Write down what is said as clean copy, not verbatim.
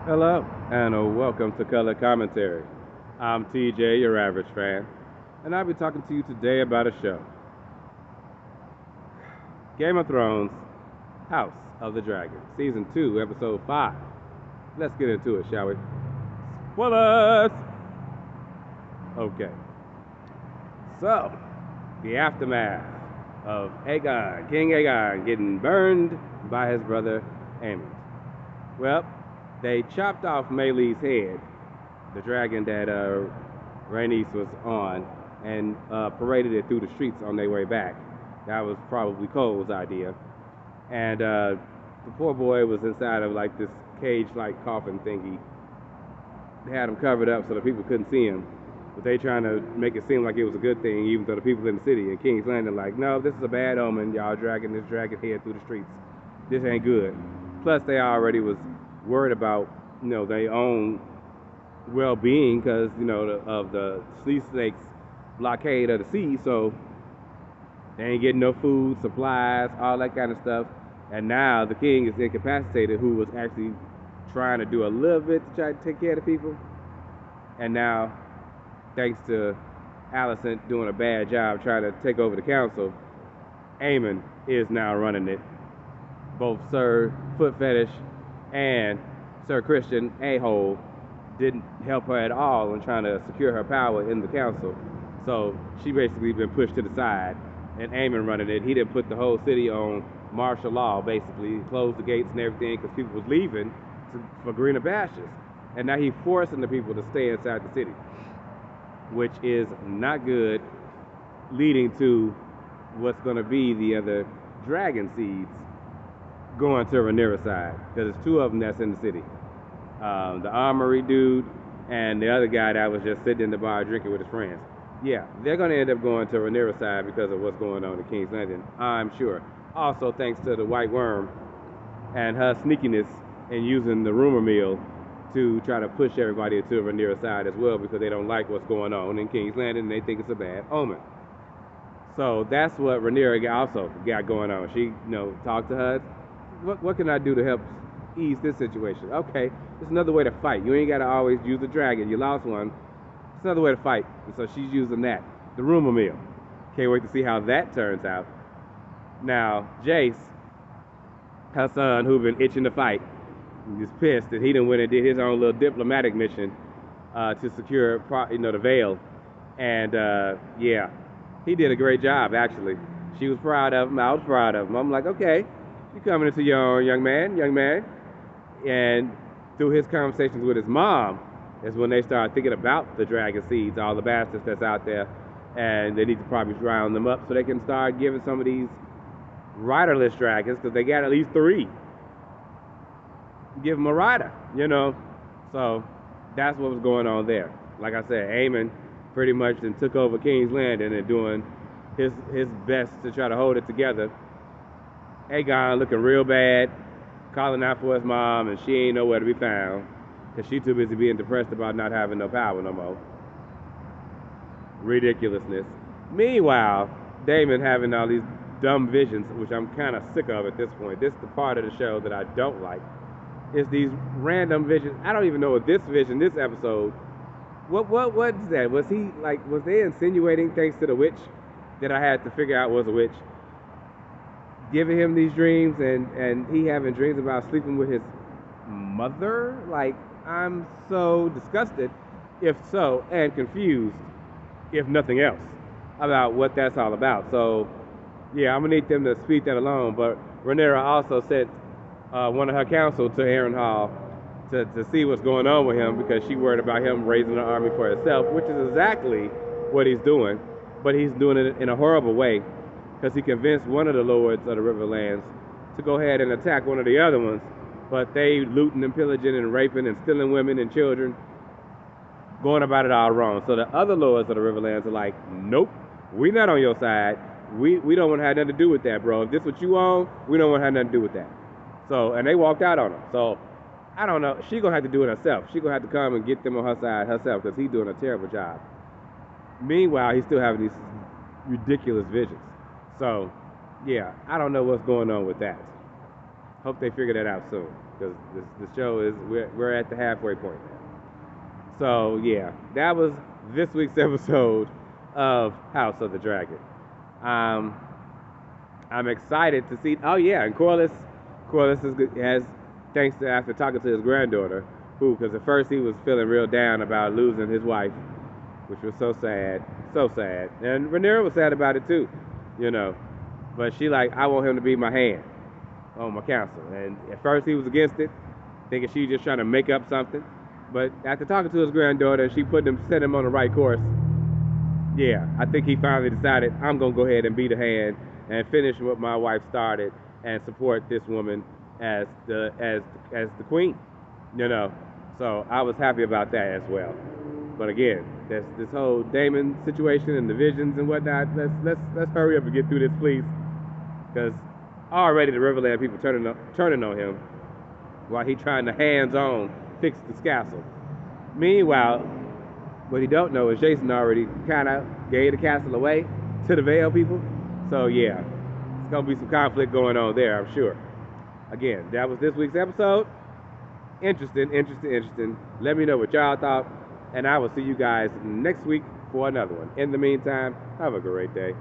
Hello, and welcome to Color Commentary. I'm TJ, your average fan, and I'll be talking to you today about a show Game of Thrones House of the Dragon, Season 2, Episode 5. Let's get into it, shall we? Spoilers! Okay, so the aftermath of King Aegon, getting burned by his brother Aemon. Well, they chopped off Melee's head, the dragon that Rhaenys was on, and paraded it through the streets on their way back. That was probably Cole's idea. And the poor boy was inside of like this cage-like coffin thingy. They had him covered up so the people couldn't see him. But they trying to make it seem like it was a good thing, even though the people in the city in King's Landing like, no, this is a bad omen. Y'all dragging this dragon head through the streets. This ain't good. Plus, they already was worried about, their own well-being because, of the sea snakes blockade of the sea. So they ain't getting no food, supplies, all that kind of stuff. And now the king is incapacitated, who was actually trying to do a little bit to try to take care of the people. And now, thanks to Alicent doing a bad job trying to take over the council, Aemon is now running it. Both Sir Foot Fetish and Sir Christian A-Hole didn't help her at all in trying to secure her power in the council. So she basically been pushed to the side, and Aemon running it. He didn't put the whole city on martial law, basically. He closed the gates and everything because people was leaving for greener pastures. And now he's forcing the people to stay inside the city, which is not good, leading to what's going to be the other dragon seeds going to Rhaenyra's side, because there's two of them that's in the city. The armory dude and the other guy that was just sitting in the bar drinking with his friends. Yeah, they're going to end up going to Rhaenyra's side because of what's going on in King's Landing, I'm sure. Also, thanks to the White Worm and her sneakiness in using the rumor mill to try to push everybody to Rhaenyra's side as well, because they don't like what's going on in King's Landing and they think it's a bad omen. So that's what Rhaenyra also got going on. She, talked to her. What can I do to help ease this situation? Okay, it's another way to fight. You ain't got to always use the dragon. You lost one. It's another way to fight. And so she's using that, the rumor mill. Can't wait to see how that turns out. Now, Jace, her son, who been itching to fight, is pissed that he done went and did his own little diplomatic mission to secure, the veil. And, yeah, he did a great job, actually. She was proud of him. I was proud of him. I'm like, okay, you coming into your own, young man. And through his conversations with his mom is when they start thinking about the dragon seeds, all the bastards that's out there, and they need to probably round them up so they can start giving some of these riderless dragons, because they got at least 3. Give them a rider, So that's what was going on there. Like I said, Aemon pretty much then took over King's Landing and doing his best to try to hold it together. Aegon looking real bad, calling out for his mom, and she ain't nowhere to be found because she too busy being depressed about not having no power no more. Ridiculousness. Meanwhile, Daemon having all these dumb visions, which I'm kind of sick of at this point. This is the part of the show that I don't like. Is these random visions. I don't even know what this vision, this episode, what is that? Was they insinuating, thanks to the witch that I had to figure out was a witch, giving him these dreams, and he having dreams about sleeping with his mother? Like, I'm so disgusted, if so, and confused, if nothing else, about what that's all about. So, yeah, I'm going to need them to speak that alone. But Rhaenyra also sent one of her council to Harrenhal to see what's going on with him, because she worried about him raising an army for himself, which is exactly what he's doing. But he's doing it in a horrible way, because he convinced one of the lords of the Riverlands to go ahead and attack one of the other ones, but they looting and pillaging and raping and stealing women and children, going about it all wrong. So the other lords of the Riverlands are like, nope, we not on your side. We don't want to have nothing to do with that, bro. If this what you own, we don't want to have nothing to do with that. So, and they walked out on him. So, I don't know. She gonna have to do it herself. She gonna have to come and get them on her side herself, because he's doing a terrible job. Meanwhile, he's still having these ridiculous visions. So, yeah, I don't know what's going on with that. Hope they figure that out soon, because the show is we're at the halfway point now. So yeah, that was this week's episode of House of the Dragon. Um, I'm excited to see. Oh yeah, and Corliss has, thanks to after talking to his granddaughter, who, because at first he was feeling real down about losing his wife, which was so sad. And Rhaenyra was sad about it too, you know. But she like, I want him to be my hand on my council. And at first he was against it, thinking she just trying to make up something. But after talking to his granddaughter, she set him on the right course. Yeah, I think he finally decided, I'm gonna go ahead and be the hand and finish what my wife started and support this woman as the queen, you know. So I was happy about that as well. But again, this whole Daemon situation and the visions and whatnot. Let's hurry up and get through this, please, because already the Riverland people turning on him while he trying to hands-on fix this castle. Meanwhile, what he don't know is Jason already kind of gave the castle away to the Vale people. So yeah, it's gonna be some conflict going on there, I'm sure. Again, that was this week's episode. Interesting. Let me know what y'all thought, and I will see you guys next week for another one. In the meantime, have a great day.